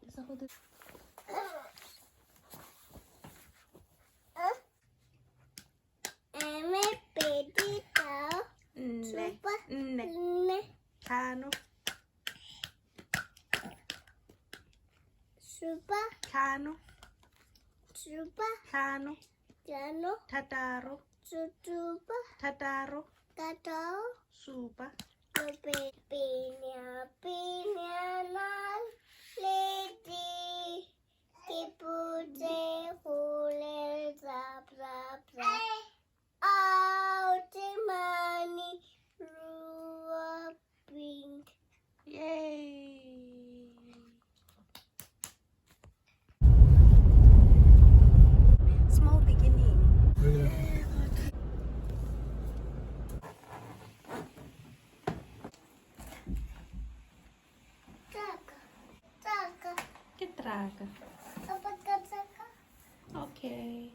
Isa ko dito. Ne. Kano. Kano. Kano. Tataro. Tataro. Supa. Yay! Small beginning. Que traga. Okay.